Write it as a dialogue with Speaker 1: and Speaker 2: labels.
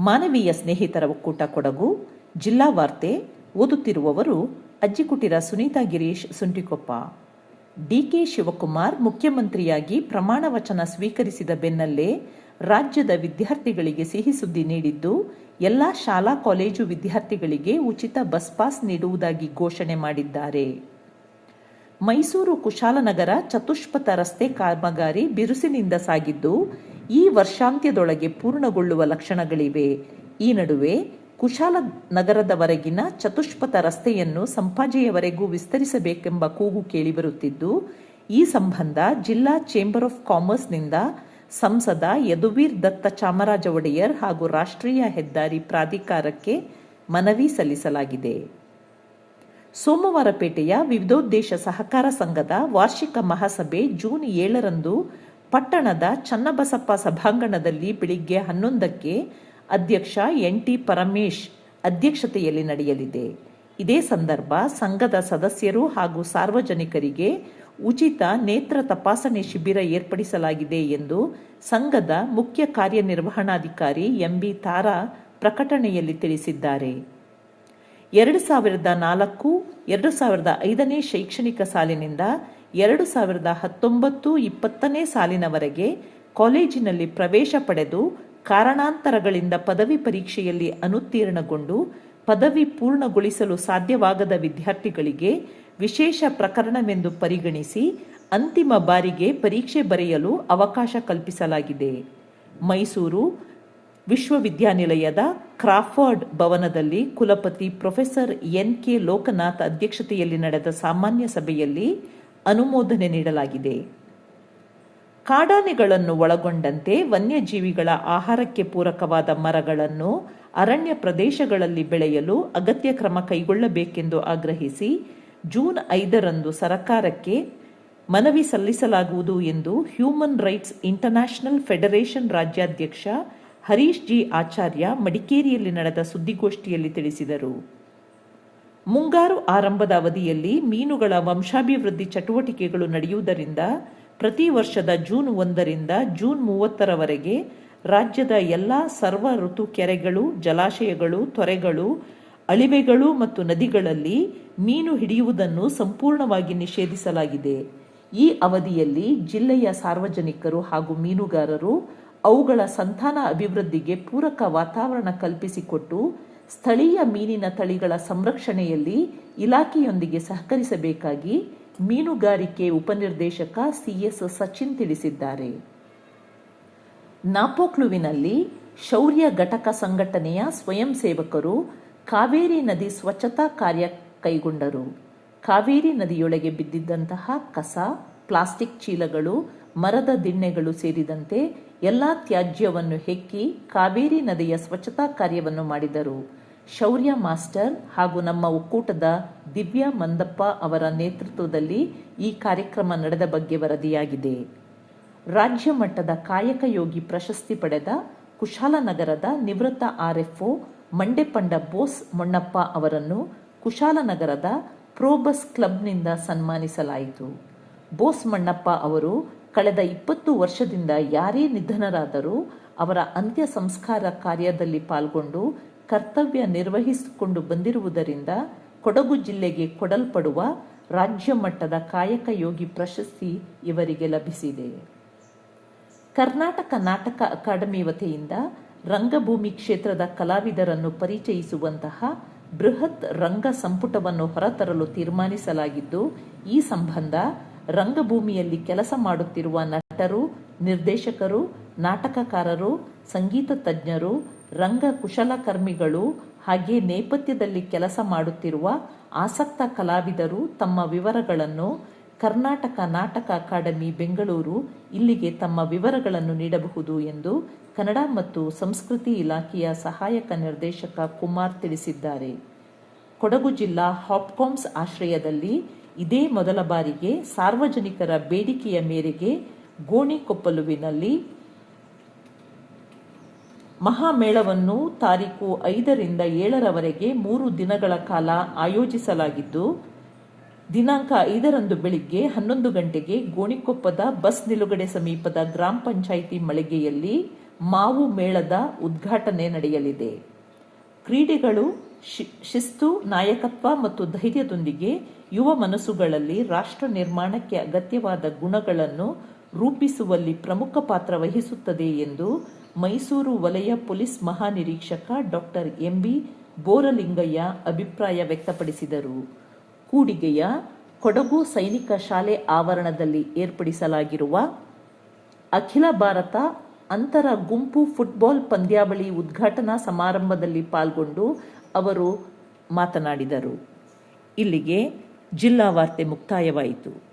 Speaker 1: ಮಾನವೀಯ ಸ್ನೇಹಿತರ ಒಕ್ಕೂಟ ಕೊಡಗು ಜಿಲ್ಲಾ ವಾರ್ತೆ ಓದುತ್ತಿರುವವರು ಅಜ್ಜಿಕುಟಿರ ಸುನೀತಾ ಗಿರೀಶ್ ಸುಂಟಿಕೊಪ್ಪ. ಡಿಕೆ ಶಿವಕುಮಾರ್ ಮುಖ್ಯಮಂತ್ರಿಯಾಗಿ ಪ್ರಮಾಣ ವಚನ ಸ್ವೀಕರಿಸಿದ ಬೆನ್ನಲ್ಲೇ ರಾಜ್ಯದ ವಿದ್ಯಾರ್ಥಿಗಳಿಗೆ ಸಿಹಿ ಸುದ್ದಿ ನೀಡಿದ್ದು, ಎಲ್ಲ ಶಾಲಾ ಕಾಲೇಜು ವಿದ್ಯಾರ್ಥಿಗಳಿಗೆ ಉಚಿತ ಬಸ್ ಪಾಸ್ ನೀಡುವುದಾಗಿ ಘೋಷಣೆ ಮಾಡಿದ್ದಾರೆ. ಮೈಸೂರು ಕುಶಾಲನಗರ ಚತುಷ್ಪಥ ರಸ್ತೆ ಕಾಮಗಾರಿ ಬಿರುಸಿನಿಂದ ಸಾಗಿದ್ದು, ಈ ವರ್ಷಾಂತ್ಯದೊಳಗೆ ಪೂರ್ಣಗೊಳ್ಳುವ ಲಕ್ಷಣಗಳಿವೆ. ಈ ನಡುವೆ ಕುಶಾಲನಗರದವರೆಗಿನ ಚತುಷ್ಪಥ ರಸ್ತೆಯನ್ನು ಸಂಪಾಜೆಯವರೆಗೂ ವಿಸ್ತರಿಸಬೇಕೆಂಬ ಕೂಗು ಕೇಳಿಬರುತ್ತಿದ್ದು, ಈ ಸಂಬಂಧ ಜಿಲ್ಲಾ ಚೇಂಬರ್ ಆಫ್ ಕಾಮರ್ಸ್ನಿಂದ ಸಂಸದ ಯದುವೀರ್ ದತ್ತ ಚಾಮರಾಜ ಒಡೆಯರ್ ಹಾಗೂ ರಾಷ್ಟ್ರೀಯ ಹೆದ್ದಾರಿ ಪ್ರಾಧಿಕಾರಕ್ಕೆ ಮನವಿ ಸಲ್ಲಿಸಲಾಗಿದೆ. ಸೋಮವಾರಪೇಟೆಯ ವಿವಿಧೋದ್ದೇಶ ಸಹಕಾರ ಸಂಘದ ವಾರ್ಷಿಕ ಮಹಾಸಭೆ ಜೂನ್ 7ರಂದು ಪಟ್ಟಣದ ಚನ್ನಬಸಪ್ಪ ಸಭಾಂಗಣದಲ್ಲಿ ಬೆಳಿಗ್ಗೆ 11ಕ್ಕೆ ಅಧ್ಯಕ್ಷ NT ಪರಮೇಶ್ ಅಧ್ಯಕ್ಷತೆಯಲ್ಲಿ ನಡೆಯಲಿದೆ. ಇದೇ ಸಂದರ್ಭ ಸಂಘದ ಸದಸ್ಯರು ಹಾಗೂ ಸಾರ್ವಜನಿಕರಿಗೆ ಉಚಿತ ನೇತ್ರ ತಪಾಸಣೆ ಶಿಬಿರ ಏರ್ಪಡಿಸಲಾಗಿದೆ ಎಂದು ಸಂಘದ ಮುಖ್ಯ ಕಾರ್ಯನಿರ್ವಹಣಾಧಿಕಾರಿ MB ತಾರಾ ಪ್ರಕಟಣೆಯಲ್ಲಿ ತಿಳಿಸಿದ್ದಾರೆ. 2004-2005 ಶೈಕ್ಷಣಿಕ ಸಾಲಿನಿಂದ 2019-20 ಸಾಲಿನವರೆಗೆ ಕಾಲೇಜಿನಲ್ಲಿ ಪ್ರವೇಶ ಪಡೆದು ಕಾರಣಾಂತರಗಳಿಂದ ಪದವಿ ಪರೀಕ್ಷೆಯಲ್ಲಿ ಅನುತ್ತೀರ್ಣಗೊಂಡು ಪದವಿ ಪೂರ್ಣಗೊಳಿಸಲು ಸಾಧ್ಯವಾಗದ ವಿದ್ಯಾರ್ಥಿಗಳಿಗೆ ವಿಶೇಷ ಪ್ರಕರಣವೆಂದು ಪರಿಗಣಿಸಿ ಅಂತಿಮ ಬಾರಿಗೆ ಪರೀಕ್ಷೆ ಬರೆಯಲು ಅವಕಾಶ ಕಲ್ಪಿಸಲಾಗಿದೆ. ಮೈಸೂರು ವಿಶ್ವವಿದ್ಯಾನಿಲಯದ ಕ್ರಾಫರ್ಡ್ ಭವನದಲ್ಲಿ ಕುಲಪತಿ ಪ್ರೊಫೆಸರ್ NK ಲೋಕನಾಥ್ ಅಧ್ಯಕ್ಷತೆಯಲ್ಲಿ ನಡೆದ ಸಾಮಾನ್ಯ ಸಭೆಯಲ್ಲಿ ಅನುಮೋದನೆ ನೀಡಲಾಗಿದೆ. ಕಾಡಾನೆಗಳನ್ನು ಒಳಗೊಂಡಂತೆ ವನ್ಯಜೀವಿಗಳ ಆಹಾರಕ್ಕೆ ಪೂರಕವಾದ ಮರಗಳನ್ನು ಅರಣ್ಯ ಪ್ರದೇಶಗಳಲ್ಲಿ ಬೆಳೆಯಲು ಅಗತ್ಯ ಕ್ರಮ ಕೈಗೊಳ್ಳಬೇಕೆಂದು ಆಗ್ರಹಿಸಿ ಜೂನ್ 5ರಂದು ಸರ್ಕಾರಕ್ಕೆ ಮನವಿ ಸಲ್ಲಿಸಲಾಗುವುದು ಎಂದು ಹ್ಯೂಮನ್ ರೈಟ್ಸ್ ಇಂಟರ್ನ್ಯಾಷನಲ್ ಫೆಡರೇಷನ್ ರಾಜ್ಯಾಧ್ಯಕ್ಷ ಹರೀಶ್ G ಆಚಾರ್ಯ ಮಡಿಕೇರಿಯಲ್ಲಿ ನಡೆದ ಸುದ್ದಿಗೋಷ್ಠಿಯಲ್ಲಿ ತಿಳಿಸಿದರು. ಮುಂಗಾರು ಆರಂಭದ ಅವಧಿಯಲ್ಲಿ ಮೀನುಗಳ ವಂಶಾಭಿವೃದ್ಧಿ ಚಟುವಟಿಕೆಗಳು ನಡೆಯುವುದರಿಂದ ಪ್ರತಿ ವರ್ಷದ ಜೂನ್ 1ರಿಂದ ಜೂನ್ 30ರವರೆಗೆ ರಾಜ್ಯದ ಎಲ್ಲ ಸರ್ವ ಋತು ಕೆರೆಗಳು, ಜಲಾಶಯಗಳು, ತೊರೆಗಳು, ಅಳಿವೆಗಳು ಮತ್ತು ನದಿಗಳಲ್ಲಿ ಮೀನು ಹಿಡಿಯುವುದನ್ನು ಸಂಪೂರ್ಣವಾಗಿ ನಿಷೇಧಿಸಲಾಗಿದೆ. ಈ ಅವಧಿಯಲ್ಲಿ ಜಿಲ್ಲೆಯ ಸಾರ್ವಜನಿಕರು ಹಾಗೂ ಮೀನುಗಾರರು ಅವುಗಳ ಸಂತಾನ ಅಭಿವೃದ್ಧಿಗೆ ಪೂರಕ ವಾತಾವರಣ ಕಲ್ಪಿಸಿಕೊಟ್ಟು ಸ್ಥಳೀಯ ಮೀನಿನ ತಳಿಗಳ ಸಂರಕ್ಷಣೆಯಲ್ಲಿ ಇಲಾಖೆಯೊಂದಿಗೆ ಸಹಕರಿಸಬೇಕಾಗಿ ಮೀನುಗಾರಿಕೆ ಉಪನಿರ್ದೇಶಕ CS ಸಚಿನ್ ತಿಳಿಸಿದ್ದಾರೆ. ನಾಪೋಕ್ಲುವಿನಲ್ಲಿ ಶೌರ್ಯ ಘಟಕ ಸಂಘಟನೆಯ ಸ್ವಯಂ ಸೇವಕರು ಕಾವೇರಿ ನದಿ ಸ್ವಚ್ಛತಾ ಕಾರ್ಯ ಕೈಗೊಂಡರು. ಕಾವೇರಿ ನದಿಯೊಳಗೆ ಬಿದ್ದಿದ್ದಂತಹ ಕಸ, ಪ್ಲಾಸ್ಟಿಕ್ ಚೀಲಗಳು, ಮರದ ದಿಣ್ಣೆಗಳು ಸೇರಿದಂತೆ ಎಲ್ಲ ತ್ಯಾಜ್ಯವನ್ನು ಹೆಕ್ಕಿ ಕಾವೇರಿ ನದಿಯ ಸ್ವಚ್ಛತಾ ಕಾರ್ಯವನ್ನು ಮಾಡಿದರು. ಶೌರ್ಯ ಮಾಸ್ಟರ್ ಹಾಗೂ ನಮ್ಮ ಒಕ್ಕೂಟದ ದಿವ್ಯಾ ಮಂದಪ್ಪ ಅವರ ನೇತೃತ್ವದಲ್ಲಿ ಈ ಕಾರ್ಯಕ್ರಮ ನಡೆದ ಬಗ್ಗೆ ವರದಿಯಾಗಿದೆ. ರಾಜ್ಯ ಮಟ್ಟದ ಕಾಯಕ ಯೋಗಿ ಪ್ರಶಸ್ತಿ ಪಡೆದ ಕುಶಾಲನಗರದ ನಿವೃತ್ತ RFO ಮಂಡೆಪಂಡ ಬೋಸ್ ಮೊಣ್ಣಪ್ಪ ಅವರನ್ನು ಕುಶಾಲನಗರದ ಪ್ರೋಬಸ್ ಕ್ಲಬ್ನಿಂದ ಸನ್ಮಾನಿಸಲಾಯಿತು. ಬೋಸ್ ಮಣ್ಣಪ್ಪ ಅವರು ಕಳೆದ 20 ವರ್ಷದಿಂದ ಯಾರೇ ನಿಧನರಾದರೂ ಅವರ ಅಂತ್ಯ ಸಂಸ್ಕಾರ ಕಾರ್ಯದಲ್ಲಿ ಪಾಲ್ಗೊಂಡು ಕರ್ತವ್ಯ ನಿರ್ವಹಿಸಿಕೊಂಡು ಬಂದಿರುವುದರಿಂದ ಕೊಡಗು ಜಿಲ್ಲೆಗೆ ಕೊಡಲ್ಪಡುವ ರಾಜ್ಯ ಮಟ್ಟದ ಕಾಯಕ ಯೋಗಿ ಪ್ರಶಸ್ತಿ ಇವರಿಗೆ ಲಭಿಸಿದೆ. ಕರ್ನಾಟಕ ನಾಟಕ ಅಕಾಡೆಮಿ ವತಿಯಿಂದ ರಂಗಭೂಮಿ ಕ್ಷೇತ್ರದ ಕಲಾವಿದರನ್ನು ಪರಿಚಯಿಸುವಂತಹ ಬೃಹತ್ ರಂಗ ಸಂಪುಟವನ್ನು ಹೊರತರಲು ತೀರ್ಮಾನಿಸಲಾಗಿದ್ದು, ಈ ಸಂಬಂಧ ರಂಗಭೂಮಿಯಲ್ಲಿ ಕೆಲಸ ಮಾಡುತ್ತಿರುವ ನಟರು, ನಿರ್ದೇಶಕರು, ನಾಟಕಕಾರರು, ಸಂಗೀತ ತಜ್ಞರು, ರಂಗ ಕುಶಲಕರ್ಮಿಗಳು ಹಾಗೆ ನೇಪಥ್ಯದಲ್ಲಿ ಕೆಲಸ ಮಾಡುತ್ತಿರುವ ಆಸಕ್ತ ಕಲಾವಿದರು ತಮ್ಮ ವಿವರಗಳನ್ನು ಕರ್ನಾಟಕ ನಾಟಕ ಅಕಾಡೆಮಿ ಬೆಂಗಳೂರು ಇಲ್ಲಿಗೆ ತಮ್ಮ ವಿವರಗಳನ್ನು ನೀಡಬಹುದು ಎಂದು ಕನ್ನಡ ಮತ್ತು ಸಂಸ್ಕೃತಿ ಇಲಾಖೆಯ ಸಹಾಯಕ ನಿರ್ದೇಶಕ ಕುಮಾರ್ ತಿಳಿಸಿದ್ದಾರೆ. ಕೊಡಗು ಜಿಲ್ಲಾ ಹಾಪ್ಕಾಮ್ಸ್ ಆಶ್ರಯದಲ್ಲಿ ಇದೇ ಮೊದಲ ಬಾರಿಗೆ ಸಾರ್ವಜನಿಕರ ಬೇಡಿಕೆಯ ಮೇರೆಗೆ ಗೋಣಿಕೊಪ್ಪಲುವಿನಲ್ಲಿ ಮಹಾಮೇಳವನ್ನು ತಾರೀಕು 5ರಿಂದ 7ರವರೆಗೆ 3 ದಿನಗಳ ಕಾಲ ಆಯೋಜಿಸಲಾಗಿದ್ದು, ದಿನಾಂಕ 5ರಂದು ಬೆಳಿಗ್ಗೆ 11 ಗಂಟೆಗೆ ಗೋಣಿಕೊಪ್ಪದ ಬಸ್ ನಿಲುಗಡೆ ಸಮೀಪದ ಗ್ರಾಮ ಪಂಚಾಯಿತಿ ಮಳಿಗೆಯಲ್ಲಿ ಮಾವು ಮೇಳದ ಉದ್ಘಾಟನೆ ನಡೆಯಲಿದೆ. ಕ್ರೀಡೆಗಳು ಶಿಸ್ತು, ನಾಯಕತ್ವ ಮತ್ತು ಧೈರ್ಯದೊಂದಿಗೆ ಯುವ ಮನಸ್ಸುಗಳಲ್ಲಿ ರಾಷ್ಟ್ರ ನಿರ್ಮಾಣಕ್ಕೆ ಅಗತ್ಯವಾದ ಗುಣಗಳನ್ನು ರೂಪಿಸುವಲ್ಲಿ ಪ್ರಮುಖ ಪಾತ್ರ ವಹಿಸುತ್ತದೆ ಎಂದು ಮೈಸೂರು ವಲಯ ಪೊಲೀಸ್ ಮಹಾನಿರೀಕ್ಷಕ ಡಾಕ್ಟರ್ ಎಂ.ಬಿ. ಬೋರಲಿಂಗಯ್ಯ ಅಭಿಪ್ರಾಯ ವ್ಯಕ್ತಪಡಿಸಿದರು. ಕೂಡಿಗೆಯ ಕೊಡಗು ಸೈನಿಕ ಶಾಲೆ ಆವರಣದಲ್ಲಿ ಏರ್ಪಡಿಸಲಾಗಿರುವ ಅಖಿಲ ಭಾರತ ಅಂತರ ಗುಂಪು ಫುಟ್ಬಾಲ್ ಪಂದ್ಯಾವಳಿ ಉದ್ಘಾಟನಾ ಸಮಾರಂಭದಲ್ಲಿ ಪಾಲ್ಗೊಂಡು ಅವರು ಮಾತನಾಡಿದರು. ಇಲ್ಲಿಗೆ ಜಿಲ್ಲಾ ವಾರ್ತೆ ಮುಕ್ತಾಯವಾಯಿತು.